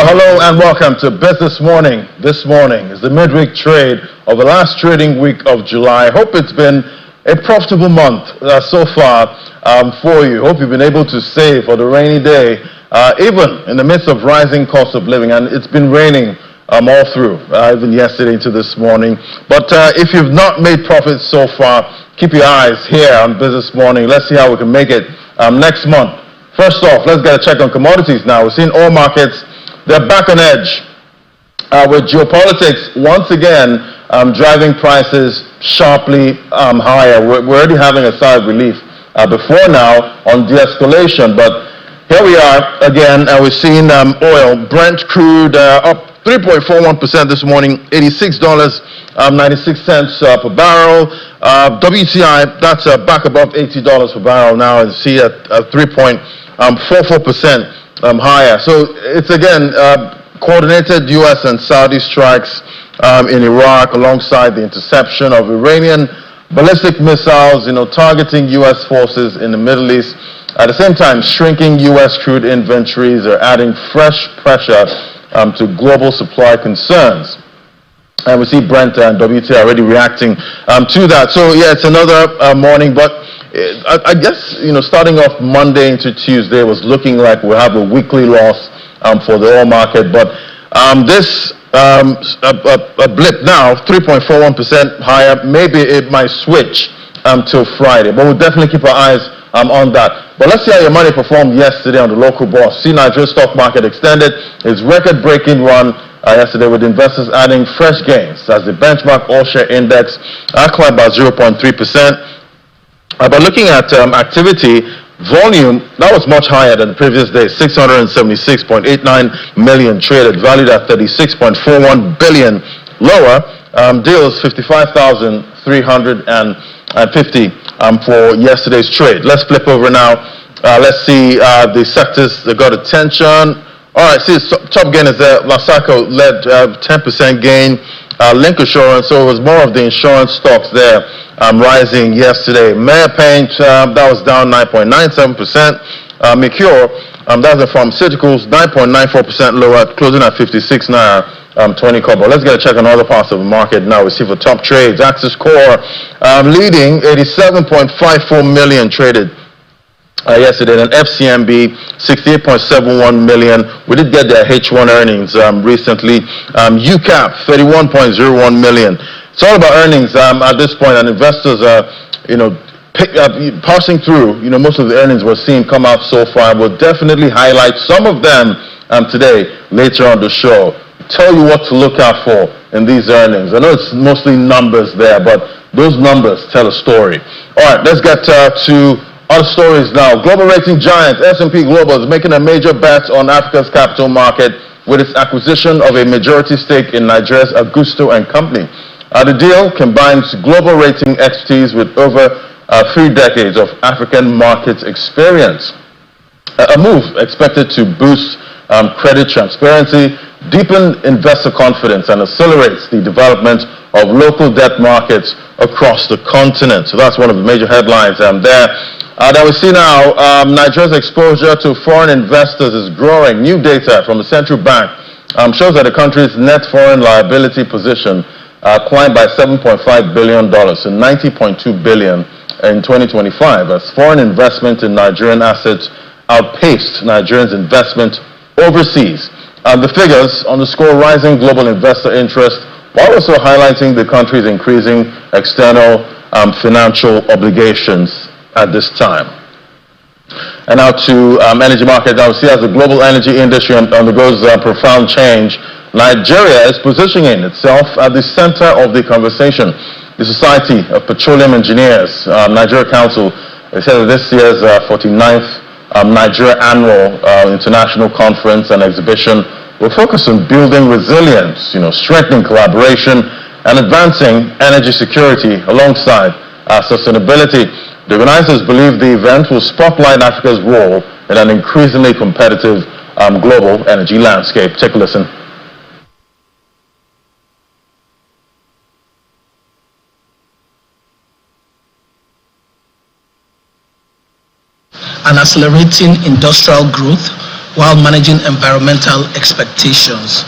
Well, hello and welcome to Business Morning. This morning is the midweek trade of the last trading week of July. I hope it's been a profitable month so far for you. Hope you've been able to save for the rainy day, even in the midst of rising cost of living. And it's been raining all through, even yesterday into this morning. But if you've not made profits so far, keep your eyes here on Business Morning. Let's see how we can make it next month. First off, let's get a check on commodities now. We're seeing oil markets, they're back on edge with geopolitics once again driving prices sharply higher. We're already having a sigh of relief before now on de-escalation, but here we are again, and we're seeing oil, Brent crude up 3.41% this morning, $86.96 per barrel. WTI, that's back above $80 per barrel now, and see at 3.44% higher. So it's again coordinated U.S. and Saudi strikes in Iraq, alongside the interception of Iranian ballistic missiles, targeting U.S. forces in the Middle East. At the same time, shrinking U.S. crude inventories are adding fresh pressure to global supply concerns. And we see Brent and WTI already reacting to that. So yeah, it's another morning, but I guess, starting off Monday into Tuesday was looking like we'll have a weekly loss for the oil market. But this a blip now, 3.41% higher. Maybe it might switch till Friday, but we'll definitely keep our eyes on that. But let's see how your money performed yesterday on the local bourse. See, Nigeria stock market extended its record-breaking run yesterday, with investors adding fresh gains as the benchmark all-share index climbed by 0.3%. But looking at activity, volume, that was much higher than the previous day, 676.89 million traded, valued at 36.41 billion. Lower, deals 55,350 for yesterday's trade. Let's flip over now. Let's see the sectors that got attention. All right, see, top gainers there. Lasako led 10% gain. Link Assurance, so it was more of the insurance stocks there rising yesterday. Mayor Paint, that was down 9.97%. Mercure, that's the pharmaceuticals, 9.94% lower, closing at 56 naira 20 kobo. Let's get a check on other parts of the market now. We see for top trades, Axis Core leading 87.54 million traded yesterday, and FCMB 68.71 million. We did get their H1 earnings recently. UCAP 31.01 million. It's all about earnings at this point, and investors are, passing through. Most of the earnings we're seeing come out so far. We'll definitely highlight some of them today later on the show. Tell you what to look out for in these earnings. I know it's mostly numbers there, but those numbers tell a story. All right, let's get to other stories now. Global rating giant S&P Global is making a major bet on Africa's capital market with its acquisition of a majority stake in Nigeria's Augusto and Company. The deal combines global rating expertise with over 3 decades of African market experience. A move expected to boost credit transparency, deepen investor confidence, and accelerates the development of local debt markets across the continent. So that's one of the major headlines there. That we see now, Nigeria's exposure to foreign investors is growing. New data from the central bank shows that the country's net foreign liability position climbed by $7.5 billion to $90.2 billion in 2025, as foreign investment in Nigerian assets outpaced Nigerians' investment overseas. The figures underscore rising global investor interest, while also highlighting the country's increasing external financial obligations at this time. And now to energy market. Now we see as the global energy industry undergoes profound change, Nigeria is positioning itself at the center of the conversation. The Society of Petroleum Engineers, Nigeria Council, said that this year's 49th Nigeria Annual International Conference and Exhibition will focus on building resilience, strengthening collaboration, and advancing energy security alongside sustainability. The organizers believe the event will spotlight Africa's role in an increasingly competitive global energy landscape. Take a listen. And accelerating industrial growth, while managing environmental expectations.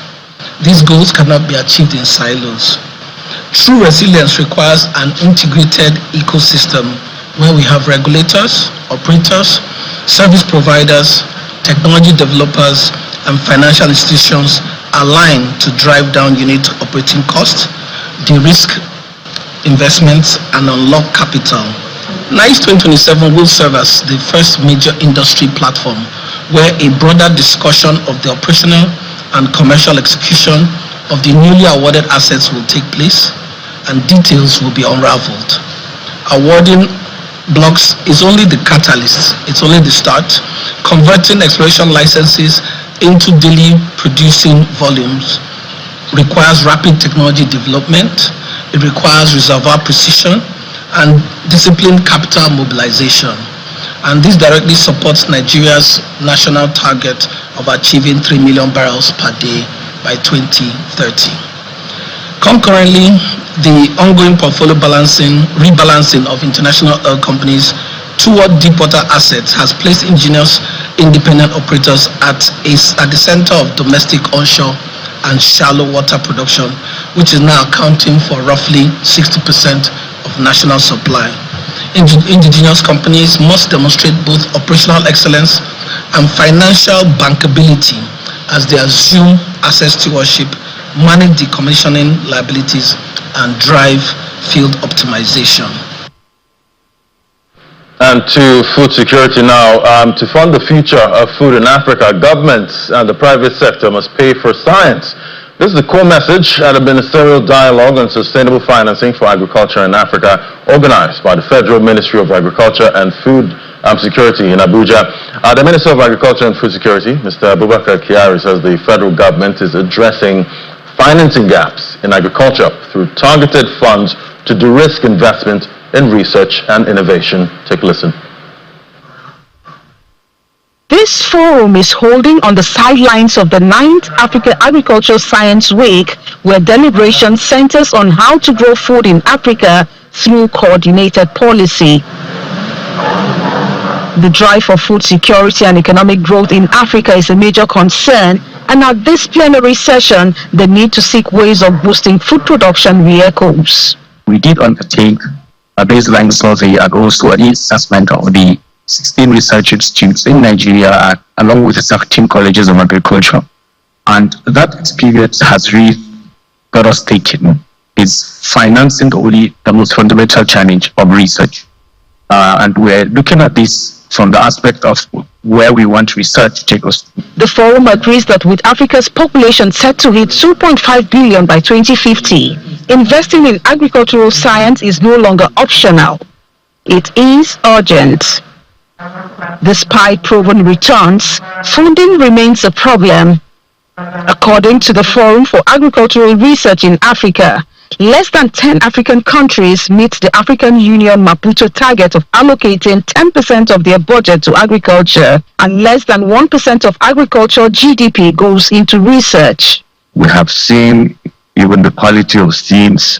These goals cannot be achieved in silos. True resilience requires an integrated ecosystem where we have regulators, operators, service providers, technology developers, and financial institutions aligned to drive down unit operating costs, de-risk investments, and unlock capital. NICE 2027 will serve as the first major industry platform where a broader discussion of the operational and commercial execution of the newly awarded assets will take place and details will be unraveled. Awarding blocks is only the catalyst, it's only the start. Converting exploration licenses into daily producing volumes requires rapid technology development, it requires reservoir precision and disciplined capital mobilization. And this directly supports Nigeria's national target of achieving 3 million barrels per day by 2030. Concurrently, the ongoing portfolio rebalancing of international oil companies toward deepwater assets has placed ingenious independent operators at the center of domestic onshore and shallow water production, which is now accounting for roughly 60% of national supply. Indigenous companies must demonstrate both operational excellence and financial bankability as they assume asset stewardship, manage decommissioning liabilities, and drive field optimization. And to food security now. To fund the future of food in Africa, governments and the private sector must pay for science. This is the core message at a ministerial dialogue on sustainable financing for agriculture in Africa, organized by the Federal Ministry of Agriculture and Food Security in Abuja. The Minister of Agriculture and Food Security, Mr. Abubakar Kyari, says the federal government is addressing financing gaps in agriculture through targeted funds to de-risk investment in research and innovation. Take a listen. This forum is holding on the sidelines of the 9th Africa Agricultural Science Week, where deliberation centers on how to grow food in Africa through coordinated policy. The drive for food security and economic growth in Africa is a major concern, and at this plenary session, the need to seek ways of boosting food production re-echoes. We did undertake a baseline survey and also an assessment of the 16 research institutes in Nigeria, along with the 13 colleges of agriculture. And that experience has really got us thinking. Is financing only the most fundamental challenge of research? And we're looking at this from the aspect of where we want research to take us. The forum agrees that with Africa's population set to hit 2.5 billion by 2050, investing in agricultural science is no longer optional. It is urgent. Despite proven returns, funding remains a problem. According to the Forum for Agricultural Research in Africa, less than 10 African countries meet the African Union Maputo target of allocating 10% of their budget to agriculture, and less than 1% of agricultural GDP goes into research. We have seen even the quality of seeds,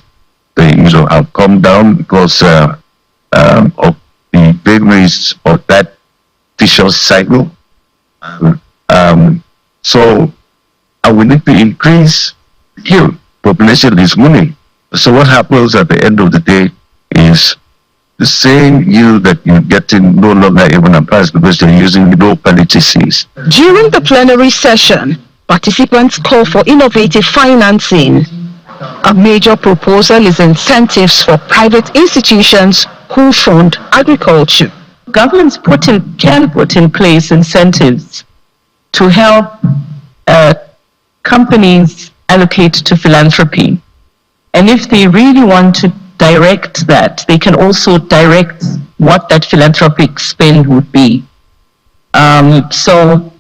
have come down because of the vagaries of that vicious cycle. So we need to increase yield. Population is money. So what happens at the end of the day is the same yield that you're getting no longer even applies because they're using low quality seeds. During the plenary session, participants call for innovative financing. A major proposal is incentives for private institutions who fund agriculture. Governments can put in place incentives to help companies allocate to philanthropy. And if they really want to direct that, they can also direct what that philanthropic spend would be. So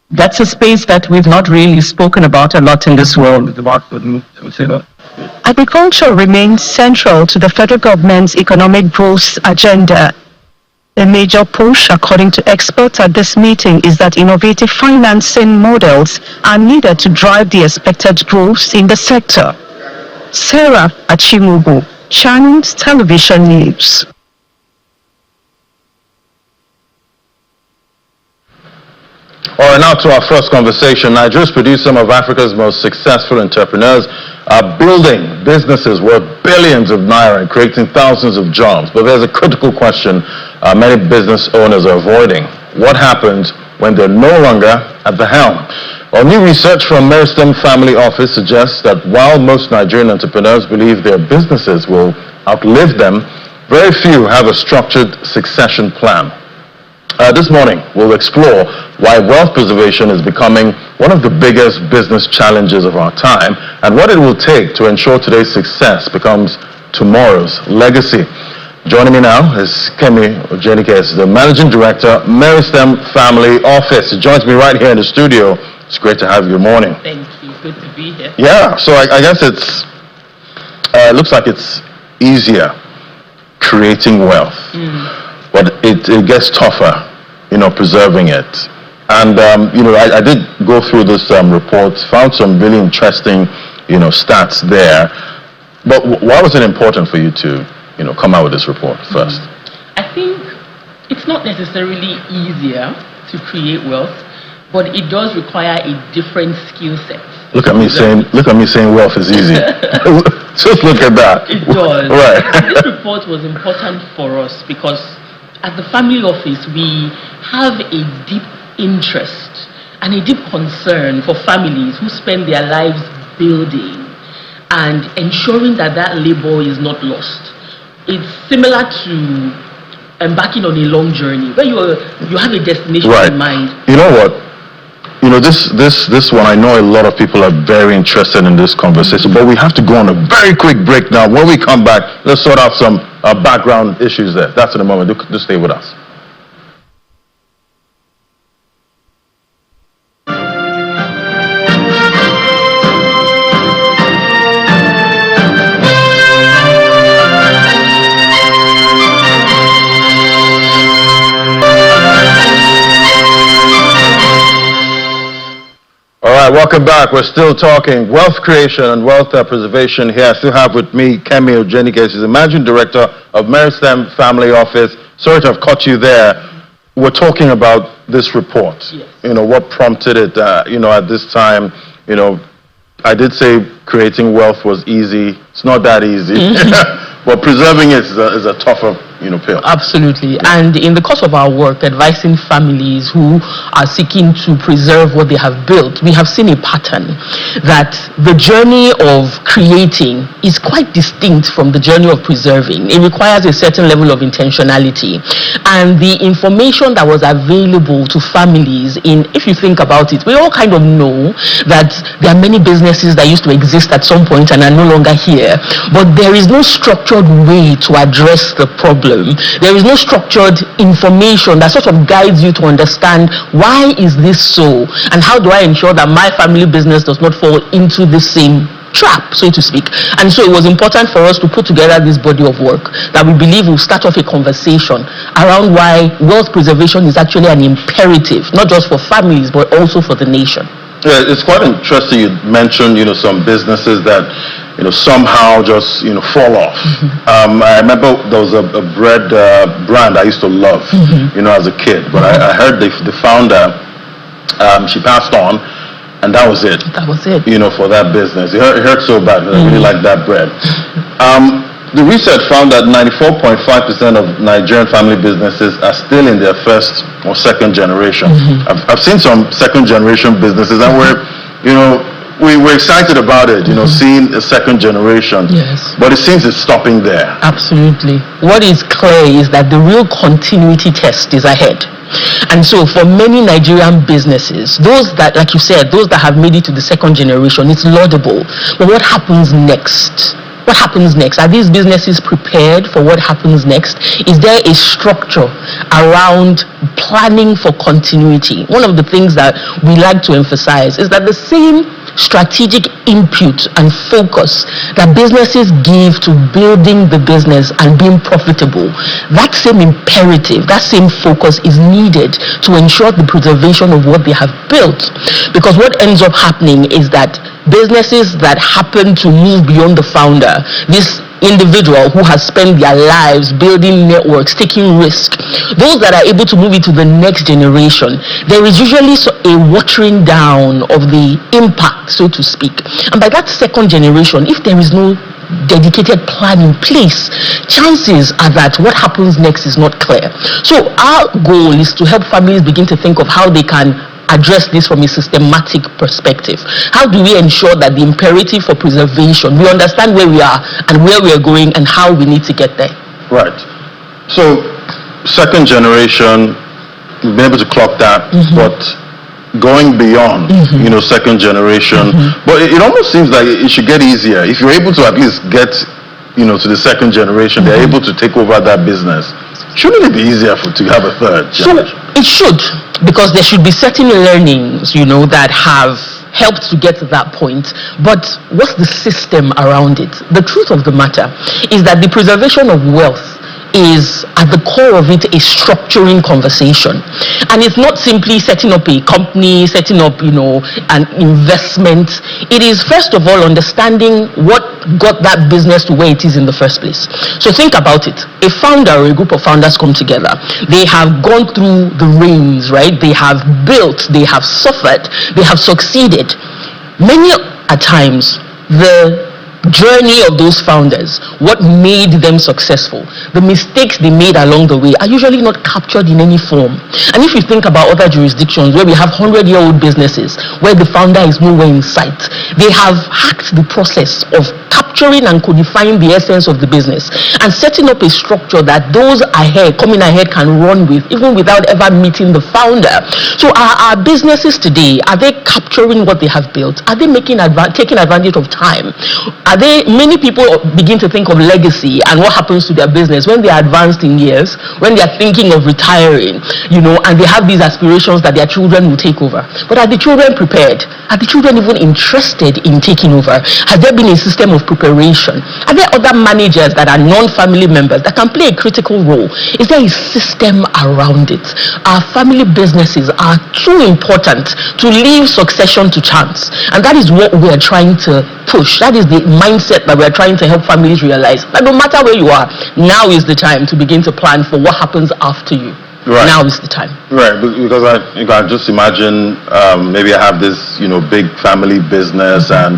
that's a space that we've not really spoken about a lot in this world. Agriculture remains central to the federal government's economic growth agenda. A major push, according to experts at this meeting, is that innovative financing models are needed to drive the expected growth in the sector. Sarah Achimubu, Channels Television News. All All right, now to our first conversation. Nigeria's produced some of Africa's most successful entrepreneurs are building businesses worth billions of naira and creating thousands of jobs. But there's a critical question many business owners are avoiding. What happens when they're no longer at the helm? Well, new research from Meristem Family Office suggests that while most Nigerian entrepreneurs believe their businesses will outlive them, very few have a structured succession plan. This morning, we'll explore why wealth preservation is becoming one of the biggest business challenges of our time and what it will take to ensure today's success becomes tomorrow's legacy. Joining me now is Kemi Ojenike, the Managing Director, Meristem Family Office. He joins me right here in the studio. It's great to have you. Good morning. Thank you. Good to be here. Yeah, so I guess it looks like it's easier creating wealth, but it gets tougher, preserving it. And, I did go through this report, found some really interesting, stats there. But why was it important for you to, come out with this report first? I think it's not necessarily easier to create wealth, but it does require a different skill set. Look at me saying wealth is easy. Just look at that. It does. Right. This report was important for us because at the family office, we have a deep interest and a deep concern for families who spend their lives building and ensuring that labor is not lost. It's similar to embarking on a long journey where you have a destination in mind. You know what? This one, I know a lot of people are very interested in this conversation, but we have to go on a very quick break now. When we come back, let's sort out some background issues there. That's in a moment. Just stay with us. Welcome back. We're still talking wealth creation and wealth preservation here. I still have with me Kemi Ojenike. She's the Managing Director of Meristem Family Office. Sorry to have caught you there. We're talking about this report. Yes. What prompted it, at this time. I did say creating wealth was easy. It's not that easy. But preserving it is a tougher, pill. Absolutely. And in the course of our work, advising families who are seeking to preserve what they have built, we have seen a pattern that the journey of creating is quite distinct from the journey of preserving. It requires a certain level of intentionality. And the information that was available to families if you think about it, we all kind of know that there are many businesses that used to exist at some point and are no longer here. But there is no structured way to address the problem. There is no structured information that sort of guides you to understand why is this so and how do I ensure that my family business does not fall into the same trap, so to speak. And so it was important for us to put together this body of work that we believe will start off a conversation around why wealth preservation is actually an imperative, not just for families but also for the nation. Yeah, it's quite interesting. You mentioned, some businesses that, somehow just, fall off. I remember there was a bread brand I used to love, as a kid. But I heard the founder, she passed on, and that was it. That was it. For that business. It hurt so bad. I really liked that bread. The research found that 94.5% of Nigerian family businesses are still in their first or second generation. I've seen some second generation businesses, and we're excited about it, seeing a second generation. Yes. But it seems it's stopping there. Absolutely. What is clear is that the real continuity test is ahead. And so for many Nigerian businesses, those that, like you said, those that have made it to the second generation, it's laudable. But what happens next? What happens next? Are these businesses prepared for what happens next? Is there a structure around planning for continuity? One of the things that we like to emphasize is that the same strategic input and focus that businesses give to building the business and being profitable, that same imperative, that same focus is needed to ensure the preservation of what they have built. Because what ends up happening is that businesses that happen to move beyond the founder, this individual who has spent their lives building networks, taking risk, those that are able to move it to the next generation, there is usually a watering down of the impact, so to speak. And by that second generation, if there is no dedicated plan in place, chances are that what happens next is not clear. So our goal is to help families begin to think of how they can address this from a systematic perspective. How do we ensure that the imperative for preservation, we understand where we are and where we are going and how we need to get there? Right. So, second generation, we've been able to clock that, but going beyond, second generation, but it almost seems like it should get easier. If you're able to at least get, to the second generation, they're able to take over that business. Shouldn't it be easier to have a third generation? So it should, because there should be certain learnings, that have helped to get to that point. But what's the system around it? The truth of the matter is that the preservation of wealth is at the core of it a structuring conversation, and it's not simply setting up a company, setting up an investment. It is first of all understanding what got that business to where it is in the first place. So think about it. A founder or a group of founders come together. They have gone through the reins, right? They have built, they have suffered, they have succeeded. Many a times the journey of those founders, what made them successful, the mistakes they made along the way are usually not captured in any form. And if you think about other jurisdictions where we have 100-year-old businesses where the founder is nowhere in sight, they have hacked the process of capturing and codifying the essence of the business and setting up a structure that those coming ahead can run with, even without ever meeting the founder. So our businesses today, are they capturing what they have built? Are they taking advantage of time? Many people begin to think of legacy and what happens to their business when they are advanced in years, when they are thinking of retiring, and they have these aspirations that their children will take over. But are the children prepared? Are the children even interested in taking over? Has there been a system of preparation? Are there other managers that are non-family members that can play a critical role? Is there a system around it? Our family businesses are too important to leave succession to chance, and that is what we are trying to push. That is the mindset that we're trying to help families realize that no matter where you are, now is the time to begin to plan for what happens after you. Right. Now is the time. Right, because I can just imagine maybe I have this, big family business and,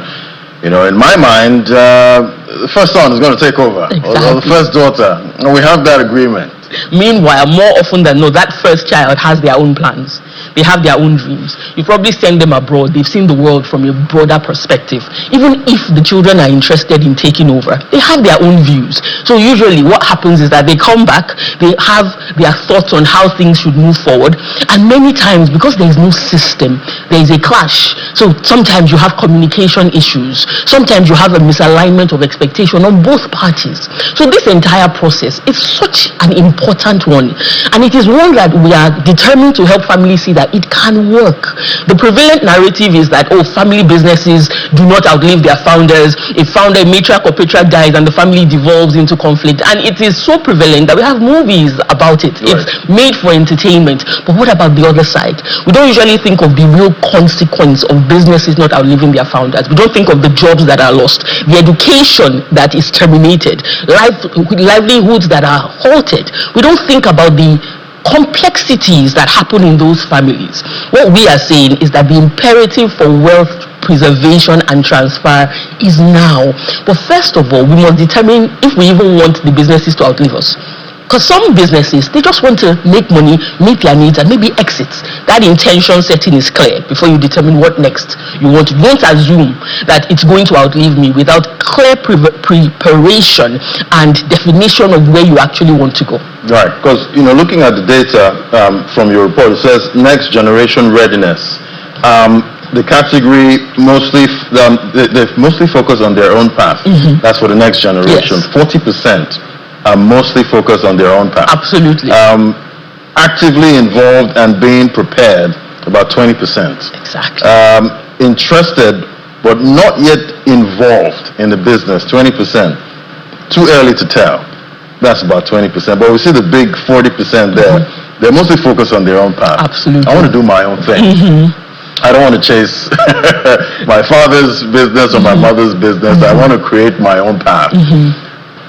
in my mind, the first son is going to take over, or the first daughter, and we have that agreement. Meanwhile, more often than not, that first child has their own plans. They have their own dreams. You probably send them abroad. They've seen the world from a broader perspective. Even if the children are interested in taking over, they have their own views. So usually what happens is that they come back, they have their thoughts on how things should move forward. And many times, because there is no system, there is a clash. So sometimes you have communication issues. Sometimes you have a misalignment of expectation on both parties. So this entire process is such an important one. And it is one that we are determined to help families see that it can work. The prevalent narrative is that, family businesses do not outlive their founders. A founder, a matriarch or patriarch dies and the family devolves into conflict. And it is so prevalent that we have movies about it. Right. It's made for entertainment. But what about the other side? We don't usually think of the real consequence of businesses not outliving their founders. We don't think of the jobs that are lost, the education that is terminated, livelihoods that are halted. We don't think about the complexities that happen in those families. What we are saying is that the imperative for wealth preservation and transfer is now. But first of all, we must determine if we even want the businesses to outlive us. Because some businesses, they just want to make money, meet their needs, and maybe exit. That intention setting is clear before you determine what next you want to do. Don't assume that it's going to outlive me without clear preparation and definition of where you actually want to go. Right, because, looking at the data from your report, it says next generation readiness. The category they mostly focus on their own path. That's for the next generation. Yes. 40% are mostly focused on their own path. Absolutely. Actively involved and being prepared, about 20%. Exactly. Interested but not yet involved in the business, 20%. Too early to tell. That's about 20%. But we see the big 40% there. They're mostly focused on their own path. Absolutely. I want to do my own thing. I don't want to chase my father's business or my mother's business. I want to create my own path.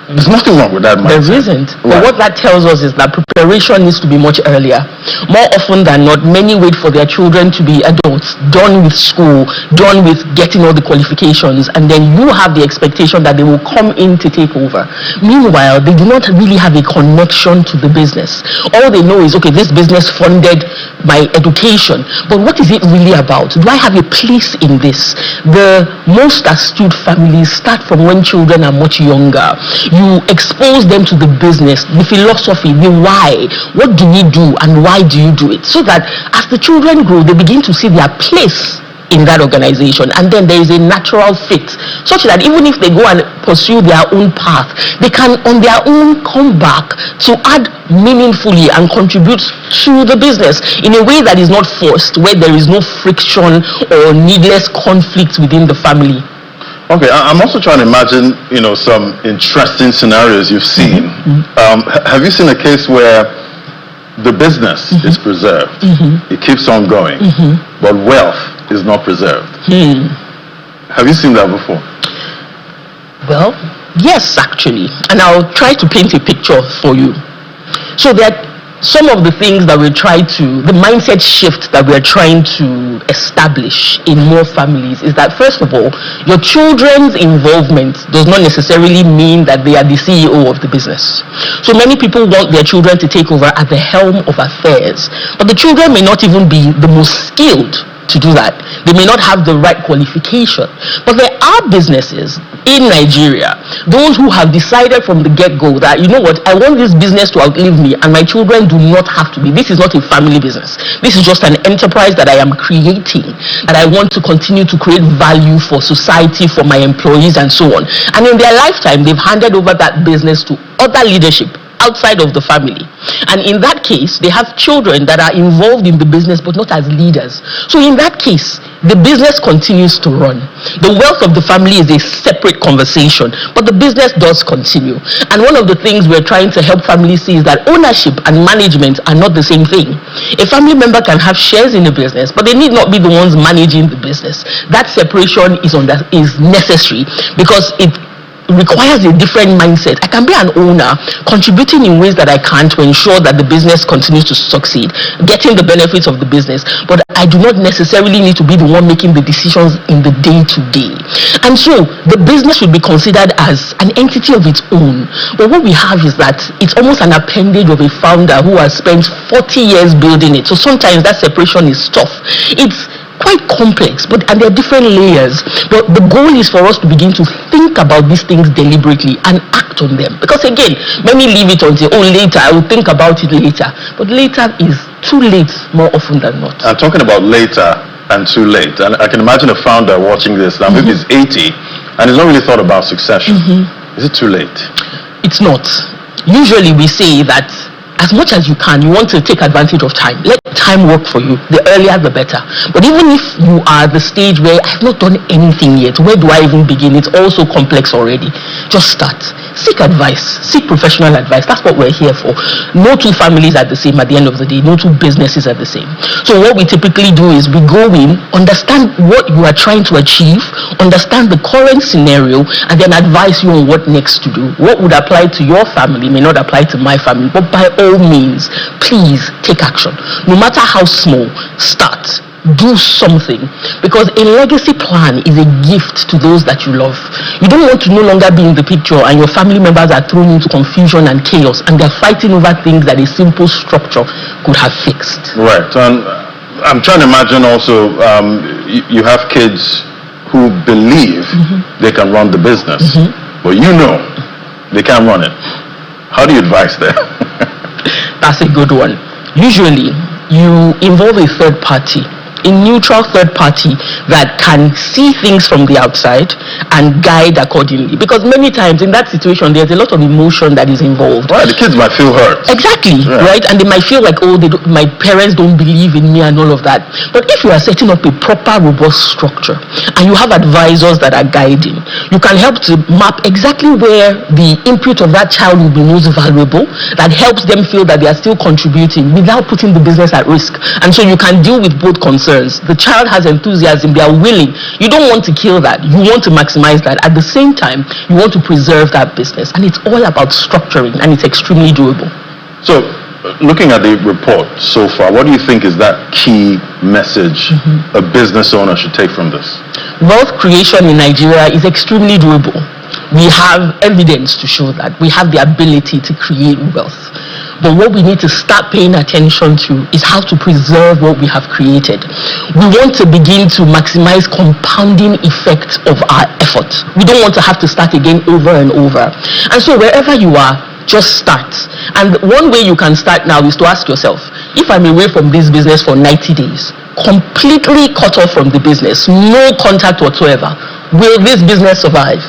There's nothing wrong with that mindset. There isn't. Right. But what that tells us is that preparation needs to be much earlier. More often than not, many wait for their children to be adults, done with school, done with getting all the qualifications, and then you have the expectation that they will come in to take over. Meanwhile, they do not really have a connection to the business. All they know is, okay, this business funded my education, but what is it really about? Do I have a place in this? The most astute families start from when children are much younger. You expose them to the business, the philosophy, the why. What do we do and why do you do it? So that as the children grow, they begin to see their place in that organization, and then there is a natural fit, such that even if they go and pursue their own path, they can on their own come back to add meaningfully and contribute to the business in a way that is not forced, where there is no friction or needless conflict within the family. Okay, I'm also trying to imagine, some interesting scenarios you've seen. Have you seen a case where the business is preserved, it keeps on going, but wealth is not preserved? Have you seen that before? Well, yes, actually, and I'll try to paint a picture for you. So that some of the things that the mindset shift that we're trying to establish in more families is that, first of all, your children's involvement does not necessarily mean that they are the CEO of the business. So many people want their children to take over at the helm of affairs, but the children may not even be the most skilled to do that. They may not have the right qualification. But there are businesses in Nigeria, those who have decided from the get-go that, you know what, I want this business to outlive me, and my children do not have to be. This is not a family business. This is just an enterprise that I am creating, and I want to continue to create value for society, for my employees, and so on. And in their lifetime, they've handed over that business to other leadership outside of the family, and in that case they have children that are involved in the business but not as leaders. So in that case, the business continues to run. The wealth of the family is a separate conversation, but the business does continue. And one of the things we're trying to help families see is that ownership and management are not the same thing. A family member can have shares in a business, but they need not be the ones managing the business. That separation is necessary, because it requires a different mindset. I can be an owner, contributing in ways that I can to ensure that the business continues to succeed, getting the benefits of the business, but I do not necessarily need to be the one making the decisions in the day-to-day. And so the business should be considered as an entity of its own. But what we have is that it's almost an appendage of a founder who has spent 40 years building it. So sometimes that separation is tough. It's quite complex, and there are different layers, but the goal is for us to begin to think about these things deliberately and act on them, because again, many leave it until later, I will think about it later, but later is too late more often than not. I'm talking about later and too late, and I can imagine a founder watching this now, maybe he's 80 and he's not really thought about succession. Is it too late? It's not. Usually we say that as much as you can, you want to take advantage of time. Let time work for you. The earlier, the better. But even if you are at the stage where I've not done anything yet, where do I even begin? It's all so complex already. Just start. Seek advice. Seek professional advice. That's what we're here for. No two families are the same at the end of the day. No two businesses are the same. So what we typically do is we go in, understand what you are trying to achieve, understand the current scenario, and then advise you on what next to do. What would apply to your family may not apply to my family, but by all means, please take action. No matter how small, start. Do something, because a legacy plan is a gift to those that you love. You don't want to no longer be in the picture and your family members are thrown into confusion and chaos, and they're fighting over things that a simple structure could have fixed. Right, and I'm trying to imagine also, you have kids who believe they can run the business, but they can't run it. How do you advise them? That's a good one. Usually, you involve a third party, a neutral third party that can see things from the outside and guide accordingly. Because many times in that situation, there's a lot of emotion that is involved. Right, the kids might feel hurt. Exactly, right? And they might feel like, my parents don't believe in me and all of that. But if you are setting up a proper, robust structure and you have advisors that are guiding, you can help to map exactly where the input of that child will be most valuable, that helps them feel that they are still contributing without putting the business at risk. And so you can deal with both concerns. concerns. The child has enthusiasm, they are willing. You don't want to kill that. You want to maximize that. At the same time, you want to preserve that business. And it's all about structuring, and it's extremely doable. So, looking at the report so far, what do you think is that key message a business owner should take from this? Wealth creation in Nigeria is extremely doable. We have evidence to show that. We have the ability to create wealth. But what we need to start paying attention to is how to preserve what we have created. We want to begin to maximize compounding effect of our effort. We don't want to have to start again over and over. And so wherever you are, just start. And one way you can start now is to ask yourself, if I'm away from this business for 90 days, completely cut off from the business, no contact whatsoever, will this business survive?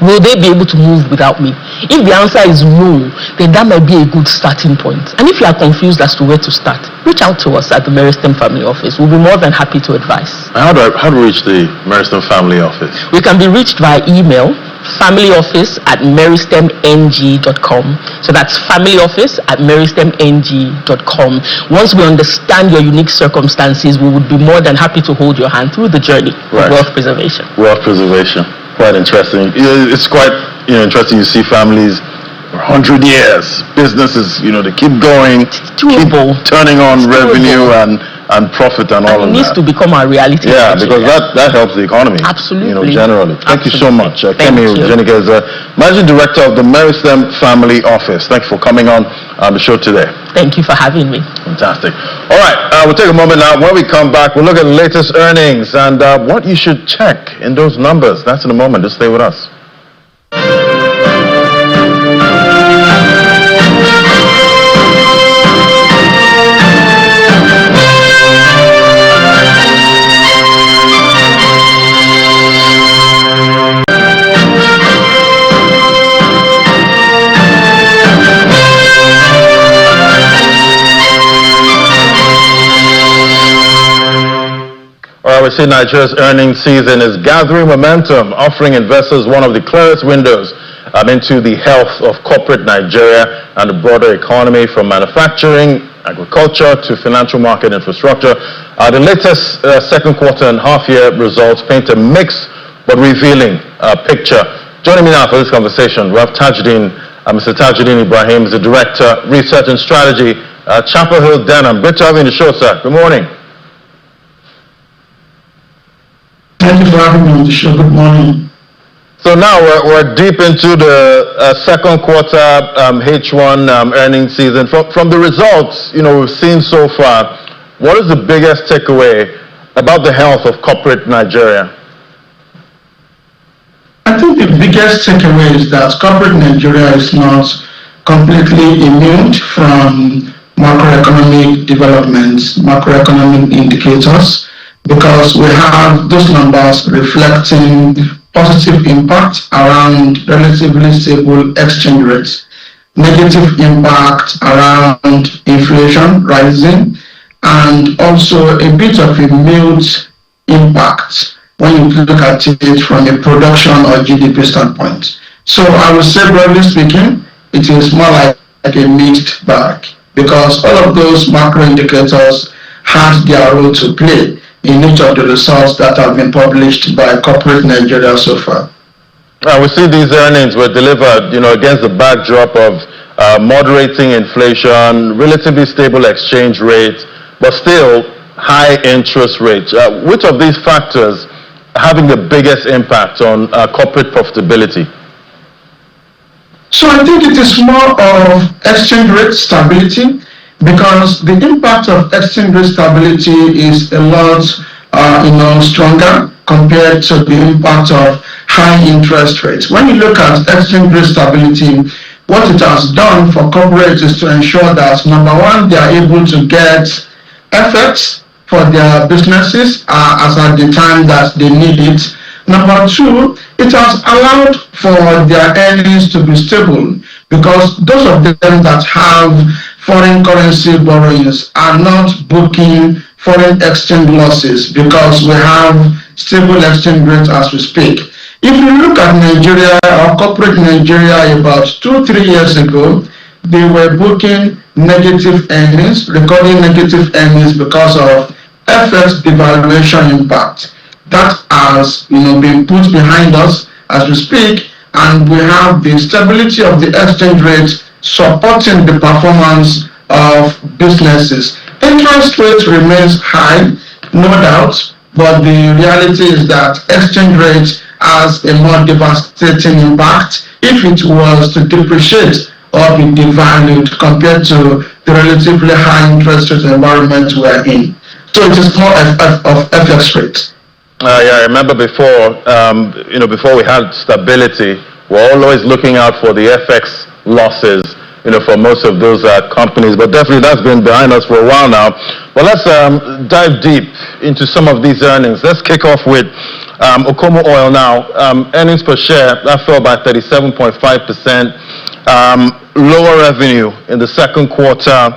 Will they be able to move without me? If the answer is no, then that might be a good starting point. And if you are confused as to where to start, reach out to us at the Meristem Family Office. We'll be more than happy to advise. How do we reach the Meristem Family Office? We can be reached via email, familyoffice@meristemng.com. So that's familyoffice@meristemng.com. Once we understand your unique circumstances, we would be more than happy to hold your hand through the journey of wealth preservation. Wealth preservation. Quite interesting. It's quite interesting. You see families for 100 years, businesses, they keep going, keep turning on revenue and profit and all of that. It needs to become a reality. Yeah, because that helps the economy. Absolutely. Generally. Thank you so much. Kemi Ujenika is Managing Director of the Meristem Family Office. Thank you for coming on the show today. Thank you for having me. Fantastic. All right, we'll take a moment now. When we come back, we'll look at the latest earnings and what you should check in those numbers. That's in a moment. Just stay with us. We see Nigeria's earnings season is gathering momentum, offering investors one of the clearest windows into the health of corporate Nigeria and the broader economy, from manufacturing, agriculture to financial market infrastructure. The latest second quarter and half-year results paint a mixed but revealing picture. Joining me now for this conversation, we have Mr. Tajuddin Ibrahim, is the Director, Research and Strategy, Chapel Hill, Denham. Good to have you on the show, sir. Good morning. Thank you for having me on the show. Good morning. So now we're deep into the second quarter H1 earnings season. From the results, we've seen so far, what is the biggest takeaway about the health of corporate Nigeria? I think the biggest takeaway is that corporate Nigeria is not completely immune from macroeconomic developments, macroeconomic indicators, because we have those numbers reflecting positive impact around relatively stable exchange rates, negative impact around inflation rising, and also a bit of a mute impact when you look at it from a production or GDP standpoint. So I would say, broadly speaking, it is more like a mixed bag, because all of those macro indicators had their role to play in each of the results that have been published by corporate Nigeria so far. We see these earnings were delivered, against the backdrop of moderating inflation, relatively stable exchange rates, but still high interest rates. Which of these factors are having the biggest impact on corporate profitability? So I think it is more of exchange rate stability, because the impact of exchange rate stability is a lot stronger compared to the impact of high interest rates. When you look at exchange rate stability, what it has done for corporates is to ensure that, number one, they are able to get FX for their businesses as at the time that they need it. Number two, it has allowed for their earnings to be stable, because those of them that have foreign currency borrowings are not booking foreign exchange losses, because we have stable exchange rates as we speak. If you look at Nigeria, or corporate Nigeria, about 2-3 years ago, they were booking negative earnings, recording negative earnings because of FX devaluation impact. That has been put behind us as we speak, and we have the stability of the exchange rate supporting the performance of businesses. Interest rate remains high, no doubt, but the reality is that exchange rate has a more devastating impact if it was to depreciate or be devalued compared to the relatively high interest rate environment we are in. So it is more of FX rate. Yeah, I remember before, before we had stability, we're always looking out for the FX losses, for most of those companies. But definitely that's been behind us for a while now. But let's dive deep into some of these earnings. Let's kick off with Okomo Oil now. Earnings per share, that fell by 37.5%. Lower revenue in the second quarter.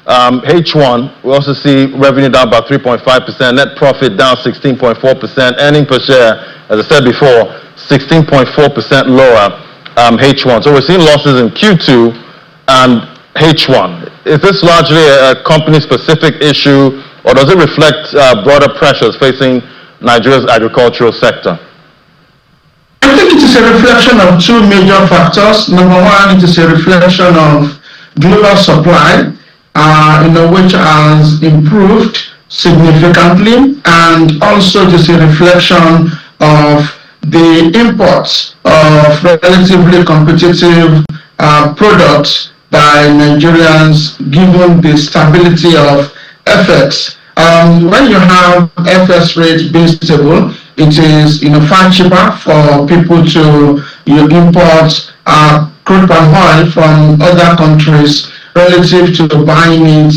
H1, we also see revenue down by 3.5%, net profit down 16.4%, earnings per share, as I said before, 16.4% lower H1. So we're seeing losses in Q2 and H1. Is this largely a company-specific issue, or does it reflect broader pressures facing Nigeria's agricultural sector? I think it is a reflection of two major factors. Number one, it is a reflection of global supply, which has improved significantly, and also just a reflection of the imports of relatively competitive products by Nigerians, given the stability of FX. When you have FX rates being stable, it is far cheaper for people to import crude palm oil from other countries relative to buying it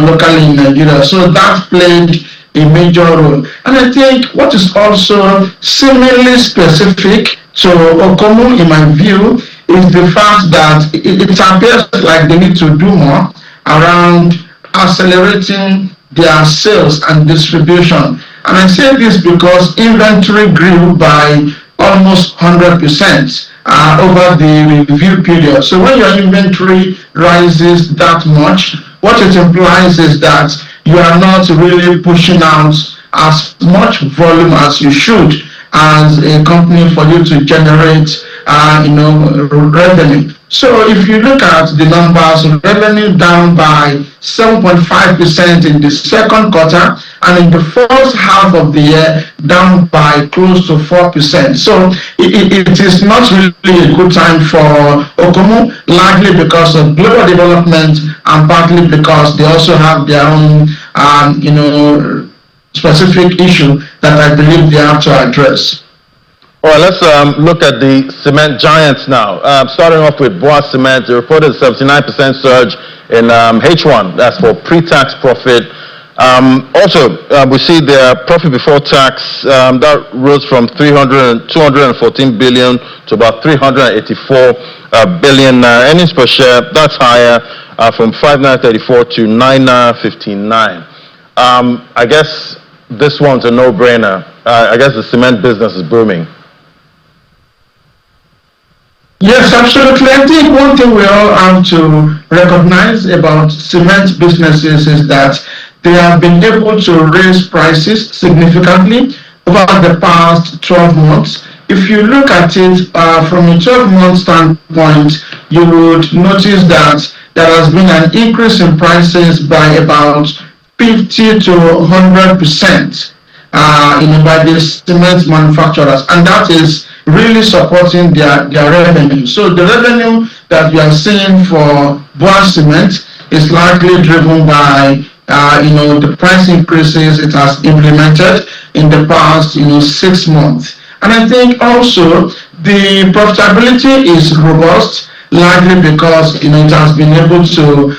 locally in Nigeria. So that played a major role. And I think what is also similarly specific to Okomo, in my view, is the fact that it appears like they need to do more around accelerating their sales and distribution. And I say this because inventory grew by almost 100% over the review period. So when your inventory rises that much, what it implies is that you are not really pushing out as much volume as you should as a company for you to generate revenue. So if you look at the numbers, revenue down by 7.5% in the second quarter, and in the first half of the year down by close to 4%. So it is not really a good time for Okomo, largely because of global development and partly because they also have their own specific issue that I believe they have to address. All right, let's look at the cement giants now. Starting off with Boa Cement, they reported a 79% surge in H1. That's for pre-tax profit. Also, we see their profit before tax that rose from 214 billion to about 384 billion. Earnings per share, that's higher from 5.34 to 9.59. I guess this one's a no-brainer. I guess the cement business is booming. Yes, absolutely. I think one thing we all have to recognize about cement businesses is that they have been able to raise prices significantly over the past 12 months. If you look at it from a 12-month standpoint, you would notice that there has been an increase in prices by about 50 to 100%. By the cement manufacturers, and that is really supporting their revenue. So the revenue that we are seeing for Boa Cement is largely driven by the price increases it has implemented in the past 6 months. And I think also the profitability is robust, largely because it has been able to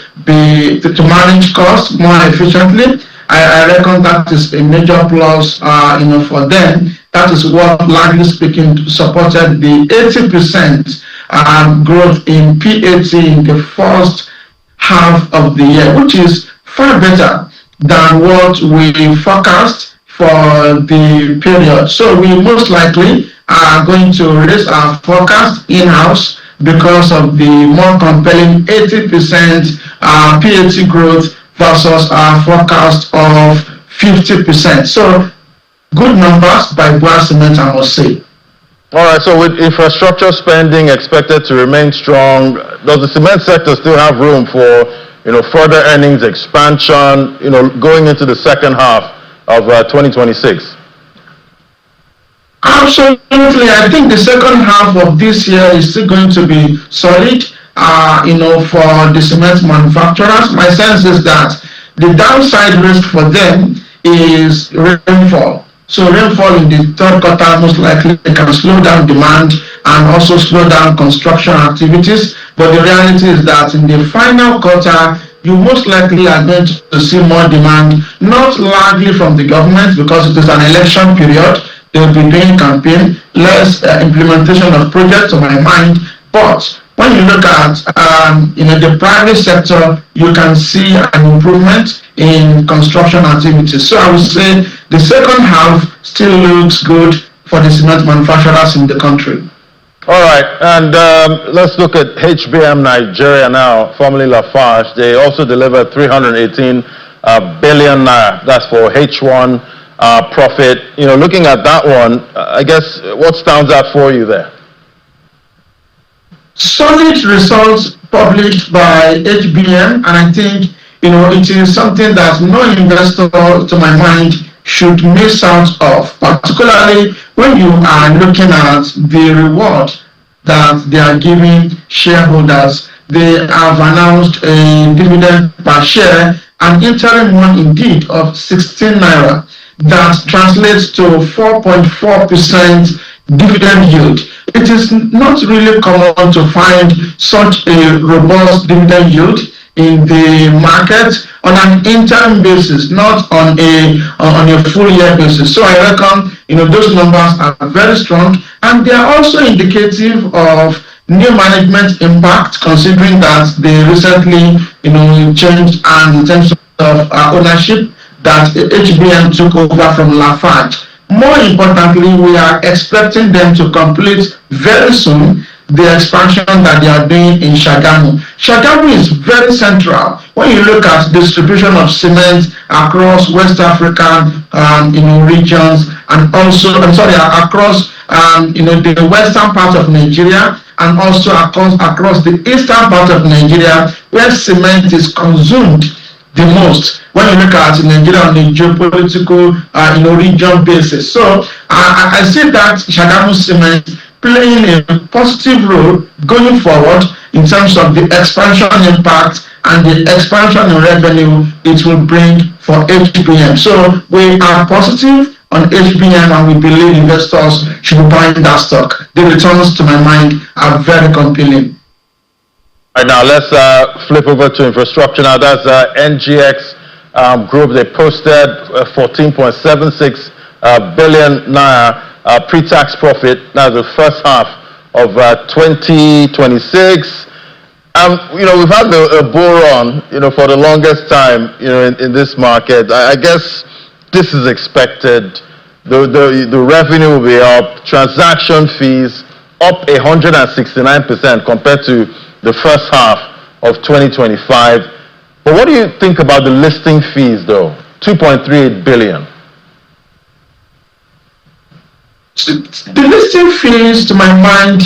manage costs more efficiently. I reckon that is a major plus, for them. That is what, largely speaking, supported the 80% growth in PAT in the first half of the year, which is far better than what we forecast for the period. So we most likely are going to raise our forecast in-house because of the more compelling 80% PAT growth versus our forecast of 50%. So good numbers by Bua Cement, I must say. All right, so with infrastructure spending expected to remain strong, does the cement sector still have room for, further earnings expansion, going into the second half of 2026? Absolutely. I think the second half of this year is still going to be solid, for the cement manufacturers. My sense is that the downside risk for them is rainfall. So rainfall in the third quarter most likely can slow down demand and also slow down construction activities. But the reality is that in the final quarter, you most likely are going to see more demand, not largely from the government because it is an election period. They will be doing campaign, less implementation of projects to my mind. But when you look at the private sector, you can see an improvement in construction activities. So I would say the second half still looks good for the cement manufacturers in the country. All right, and let's look at HBM Nigeria now, formerly Lafarge. They also delivered 318 billion naira. That's for H1 profit. Looking at that one, I guess what stands out for you there? Solid results published by HBM, and I think it is something that no investor, to my mind, should miss out of, particularly when you are looking at the reward that they are giving shareholders. They have announced a dividend per share, an interim one indeed of 16 naira. That translates to 4.4% dividend yield. It is not really common to find such a robust dividend yield in the market on an interim basis, not on a full year basis. So I reckon those numbers are very strong, and they are also indicative of new management impact, considering that they recently changed and in terms of ownership that HBM took over from Lafarge. More importantly, we are expecting them to complete very soon the expansion that they are doing in Shagamu. Shagamu is very central when you look at distribution of cement across West African regions, and also across the western part of Nigeria, and also across the eastern part of Nigeria, where cement is consumed the most when you look at Nigeria on a geopolitical region basis. So I see that Shagamu Cement playing a positive role going forward in terms of the expansion impact and the expansion in revenue it will bring for HBM. So we are positive on HBM, and we believe investors should be buying that stock. The returns, to my mind, are very compelling. Right, now let's flip over to infrastructure. Now that's NGX Group. They posted 14.76 billion naira pre-tax profit. Now the first half of 2026. We've had a bull run, for the longest time, in this market. I guess this is expected. The revenue will be up. Transaction fees up 169% compared to the first half of 2025. But what do you think about the listing fees, though? 2.38 billion. The listing fees, to my mind,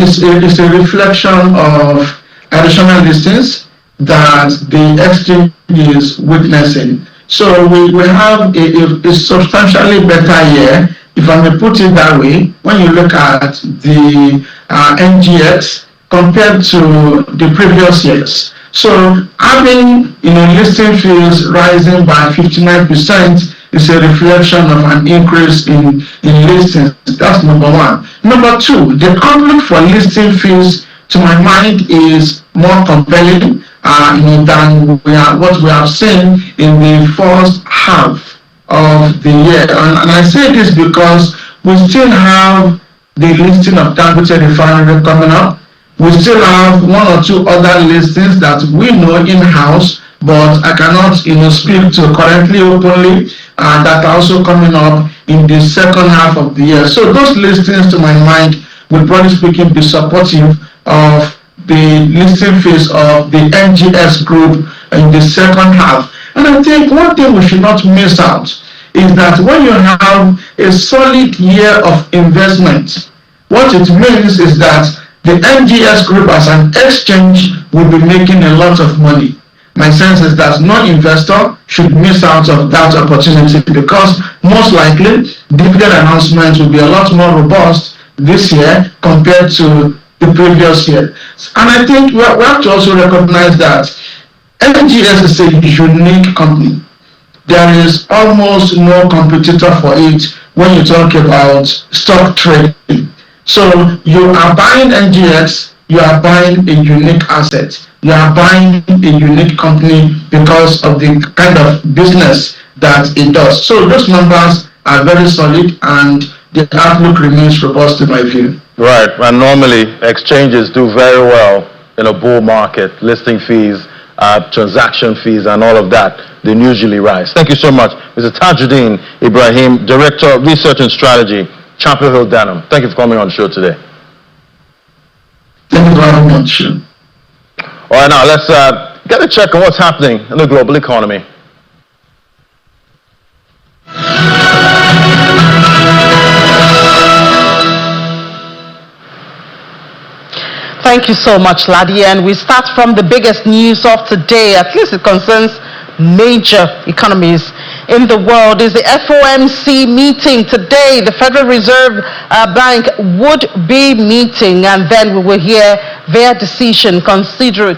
is a reflection of additional listings that the exchange is witnessing. So we have a substantially better year, if I may put it that way, when you look at the NGX compared to the previous years. So having listing fees rising by 59% is a reflection of an increase in listings. That's number one. Number two, the outlook for listing fees, to my mind, is more compelling than what we have seen in the first half of the year. And I say this because we still have the listing of Dangote Refinery coming up. We still have one or two other listings that we know in-house, but I cannot speak to currently openly, that are also coming up in the second half of the year. So those listings, to my mind, will broadly speaking be supportive of the listing phase of the NGS Group in the second half. And I think one thing we should not miss out is that when you have a solid year of investment, what it means is that the NGS group as an exchange will be making a lot of money. My sense is that no investor should miss out of that opportunity, because most likely dividend announcements will be a lot more robust this year compared to the previous year. And I think we have to also recognize that NGS is a unique company. There is almost no competitor for it when you talk about stock trading. So you are buying NGX, you are buying a unique asset, you are buying a unique company because of the kind of business that it does. So those numbers are very solid, and the outlook remains robust in my view. Right, and normally exchanges do very well in a bull market. Listing fees, transaction fees, and all of that, they usually rise. Thank you so much, Mr. Tajuddin Ibrahim, Director of Research and Strategy, Chapel Hill Denham. Thank you for coming on the show today. Thank you very much. All right, now let's get a check on what's happening in the global economy. Thank you so much, Ladi. And we start from the biggest news of today, at least it concerns major economies in the world, is the FOMC meeting today. The Federal Reserve Bank would be meeting, and then we will hear their decision concerning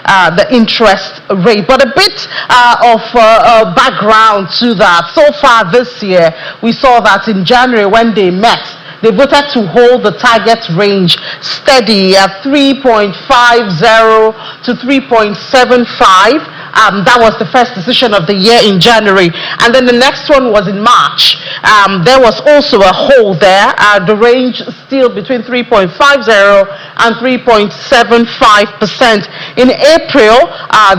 the interest rate. But a bit of background to that. So far this year, we saw that in January when they met, they voted to hold the target range steady at 3.50 to 3.75. That was the first decision of the year in January. And then the next one was in March. There was also a hold there. The range still between 3.50 and 3.75%. In April,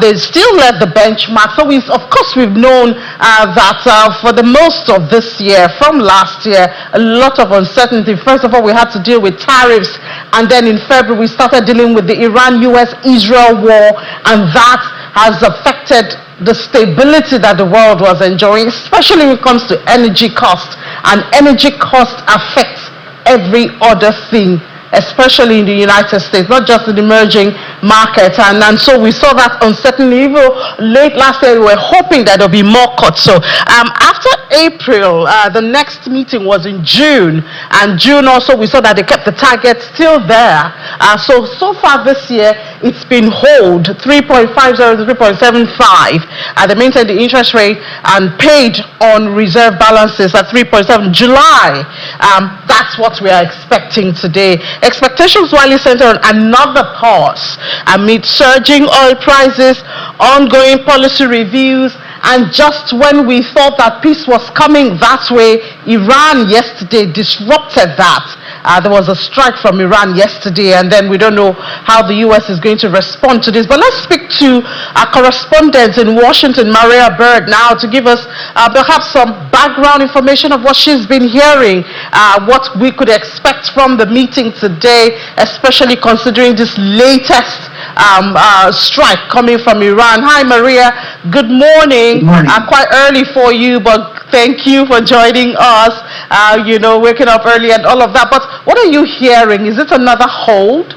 they still led the benchmark. So of course, we've known that for the most of this year, from last year, a lot of uncertainty. First of all, we had to deal with tariffs, and then in February we started dealing with the Iran-US-Israel war, and that has affected the stability that the world was enjoying, especially when it comes to energy cost. And energy cost affects every other thing, especially in the United States, not just in emerging markets. And so we saw that uncertainty. Even late last year, we were hoping that there'll be more cuts. So after April, the next meeting was in June. And June also, we saw that they kept the target still there. So far this year, it's been hold 3.50 to 3.75. They maintained the interest rate and paid on reserve balances at 3.7. July, that's what we are expecting today. Expectations widely centered on another pause amid surging oil prices, ongoing policy reviews, and just when we thought that peace was coming that way, Iran yesterday disrupted that. There was a strike from Iran yesterday, and then we don't know how the U.S. is going to respond to this. But let's speak to our correspondent in Washington, Maria Bird, now to give us perhaps some background information of what she's been hearing, what we could expect from the meeting today, especially considering this latest strike coming from Iran. Hi, Maria. Good morning. Good morning. Quite early for you, but thank you for joining us. Waking up early and all of that. But what are you hearing? Is it another hold?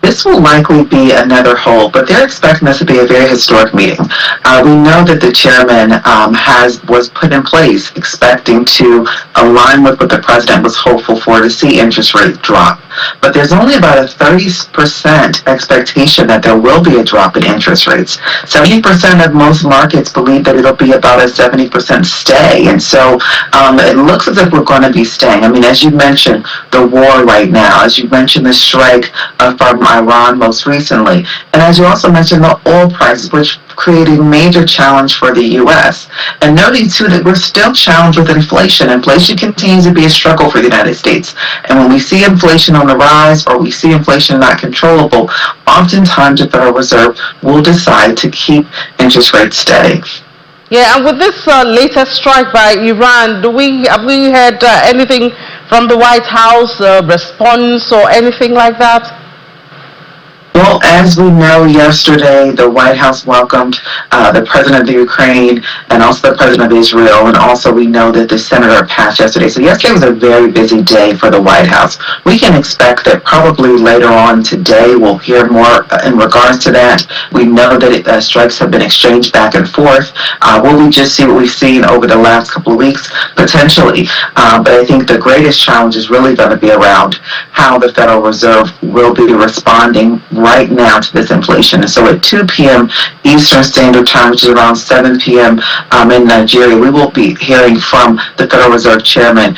This will likely be another hold, but they're expecting this to be a very historic meeting. We know that the chairman was put in place expecting to align with what the president was hopeful for, to see interest rates drop. But there's only about a 30% expectation that there will be a drop in interest rates. 70% of most markets believe that it'll be about a 70% stay. And so it looks as if we're going to be staying. I mean, as you mentioned, the war right now, as you mentioned, the strike from Iran most recently, and as you also mentioned, the oil prices, which created a major challenge for the U.S. And noting, too, that we're still challenged with inflation. Inflation continues to be a struggle for the United States. And when we see inflation on the rise, or we see inflation not controllable, oftentimes the Federal Reserve will decide to keep interest rates steady. Yeah, and with this latest strike by Iran, have we heard anything from the White House, response or anything like that? Well, as we know, yesterday the White House welcomed the president of Ukraine and also the president of Israel, and also we know that the senator passed yesterday. So yesterday was a very busy day for the White House. We can expect that probably later on today we'll hear more in regards to that. We know that strikes have been exchanged back and forth. Will we just see what we've seen over the last couple of weeks? Potentially. But I think the greatest challenge is really going to be around how the Federal Reserve will be responding right now to this inflation. And so at 2 p.m. Eastern Standard Time, which is around 7 p.m. In Nigeria, we will be hearing from the Federal Reserve Chairman,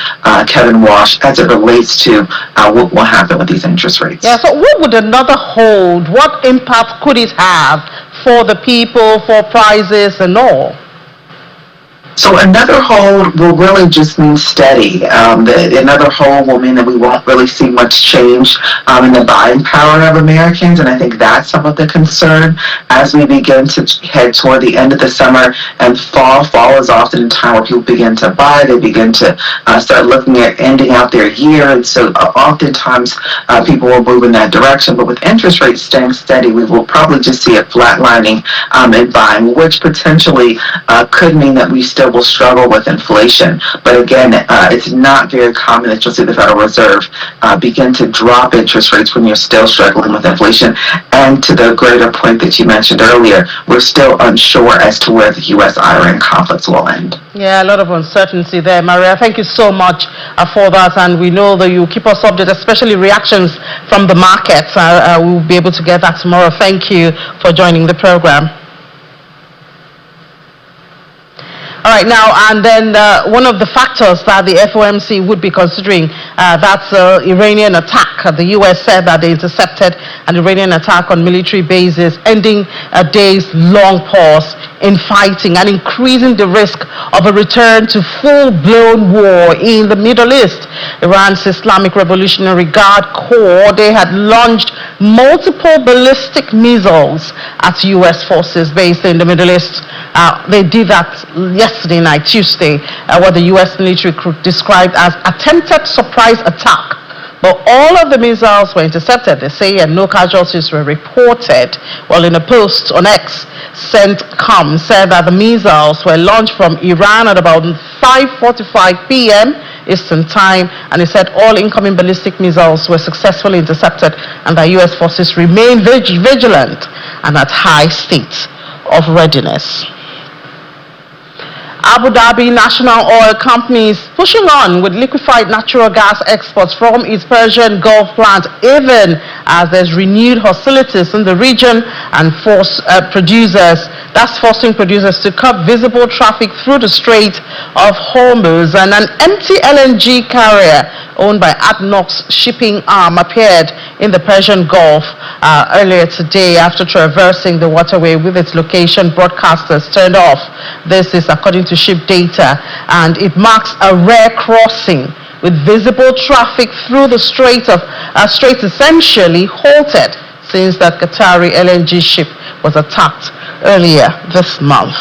Kevin Walsh, as it relates to what will happen with these interest rates. Yeah, so what would another hold, what impact could it have for the people, for prices and all? So another hold will really just mean steady. Another hold will mean that we won't really see much change in the buying power of Americans, and I think that's some of the concern as we begin to head toward the end of the summer and fall. Fall is often a time where people begin to buy. They begin to start looking at ending out their year, and so oftentimes people will move in that direction. But with interest rates staying steady, we will probably just see a flatlining in buying, which potentially could mean that we still will struggle with inflation. But again, it's not very common that you'll see the Federal Reserve begin to drop interest rates when you're still struggling with inflation. And to the greater point that you mentioned earlier, we're still unsure as to where the U.S.-Iran conflicts will end. Yeah, a lot of uncertainty there, Maria. Thank you so much for that, and we know that you keep us updated, especially reactions from the markets. We'll be able to get that tomorrow. Thank you for joining the program. All right, now, and then one of the factors that the FOMC would be considering, that's Iranian attack. The U.S. said that they intercepted an Iranian attack on military bases, ending a days-long pause in fighting and increasing the risk of a return to full-blown war in the Middle East. Iran's Islamic Revolutionary Guard Corps, they had launched multiple ballistic missiles at U.S. forces based in the Middle East. They did that yesterday night, Tuesday, what the U.S. military described as attempted surprise attack. But all of the missiles were intercepted, they say, and no casualties were reported. Well, in a post on X, CENTCOM said that the missiles were launched from Iran at about 5:45 p.m. Eastern Time, and he said all incoming ballistic missiles were successfully intercepted and that U.S. forces remain vigilant and at high state of readiness. Abu Dhabi National Oil Company is pushing on with liquefied natural gas exports from its Persian Gulf plant, even as there's renewed hostilities in the region and forcing producers to cut visible traffic through the Strait of Hormuz. And an empty LNG carrier owned by ADNOC's shipping arm appeared in the Persian Gulf earlier today after traversing the waterway with its location broadcasters turned off. This is according to ship data, and it marks a rare crossing with visible traffic through the strait essentially halted since that Qatari LNG ship was attacked earlier this month.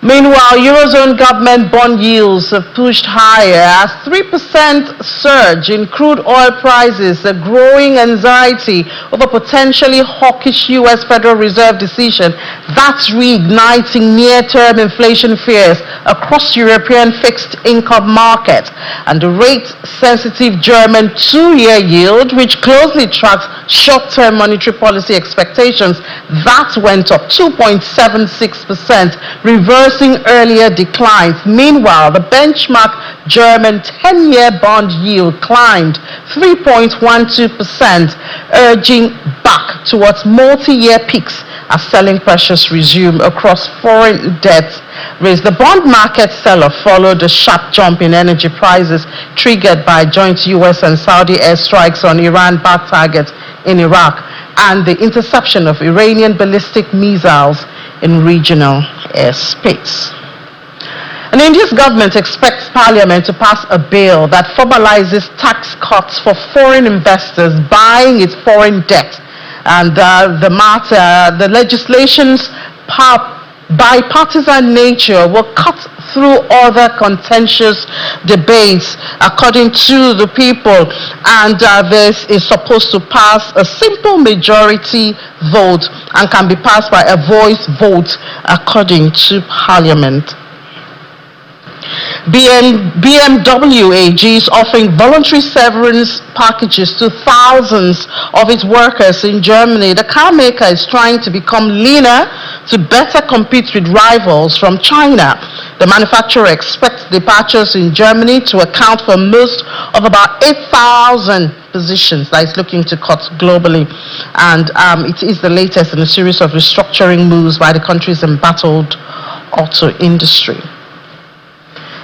Meanwhile, Eurozone government bond yields have pushed higher as 3% surge in crude oil prices, a growing anxiety over potentially hawkish U.S. Federal Reserve decision that's reigniting near-term inflation fears across European fixed income markets. And the rate-sensitive German 2-year yield, which closely tracks short-term monetary policy expectations, that went up 2.76%, reversing earlier declines. Meanwhile, the benchmark German 10-year bond yield climbed 3.12%, urging back towards multi-year peaks as selling pressures resume across foreign debt raised. The bond market sell-off followed a sharp jump in energy prices triggered by joint U.S. and Saudi airstrikes on Iran-backed targets in Iraq and the interception of Iranian ballistic missiles in regional airspace. And India's government expects Parliament to pass a bill that formalizes tax cuts for foreign investors buying its foreign debt. And the legislation's bipartisan nature will cut through other contentious debates, according to the people, and this is supposed to pass a simple majority vote and can be passed by a voice vote, according to Parliament. BMW AG is offering voluntary severance packages to thousands of its workers in Germany. The car maker is trying to become leaner to better compete with rivals from China. The manufacturer expects departures in Germany to account for most of about 8,000 positions that it's looking to cut globally. And it is the latest in a series of restructuring moves by the country's embattled auto industry.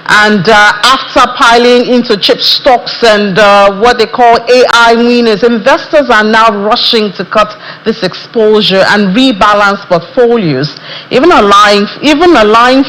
And after piling into chip stocks and what they call AI winners, investors are now rushing to cut this exposure and rebalance portfolios. Even allowing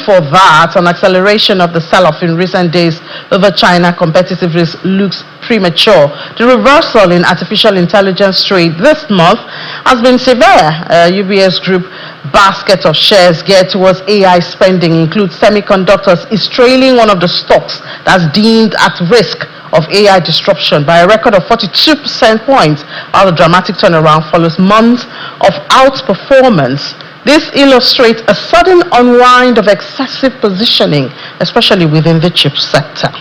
for that, an acceleration of the sell-off in recent days over China competitiveness looks premature. The reversal in artificial intelligence trade this month has been severe. UBS Group basket of shares geared towards AI spending includes semiconductors, is trailing one of the stocks that's deemed at risk of AI disruption by a record of 42% points. While the dramatic turnaround follows months of outperformance. This illustrates a sudden unwind of excessive positioning, especially within the chip sector.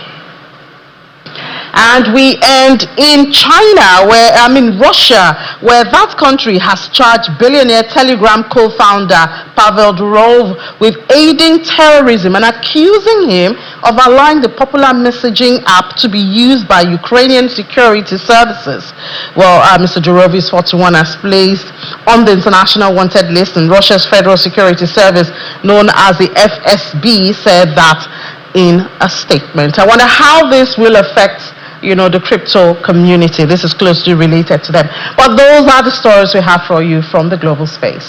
And we end in China, Russia, where that country has charged billionaire Telegram co-founder Pavel Durov with aiding terrorism and accusing him of allowing the popular messaging app to be used by Ukrainian security services. Well, Mr. Durov is 41 as placed on the international wanted list, and Russia's Federal Security Service, known as the FSB, said that in a statement. I wonder how this will affect the crypto community. This is closely related to them. But those are the stories we have for you from the global space.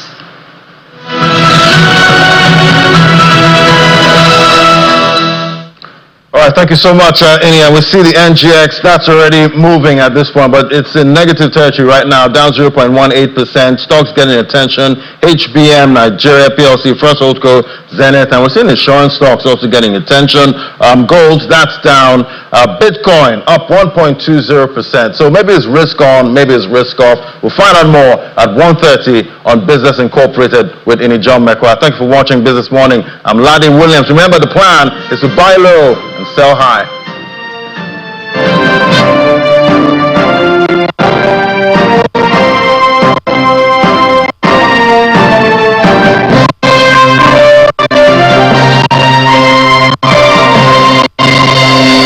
All right, thank you so much, Inia. We see the NGX, that's already moving at this point, but it's in negative territory right now, down 0.18%. Stocks getting attention. HBM, Nigeria, PLC, First Holdco, Zenith, and we're seeing insurance stocks also getting attention. Gold, that's down. Bitcoin, up 1.20%. So maybe it's risk on, maybe it's risk off. We'll find out more at 1:30 on Business Incorporated with Ini John Mekwa. Thank you for watching Business Morning. I'm Ladi Williams. Remember, the plan is to buy low and sell high.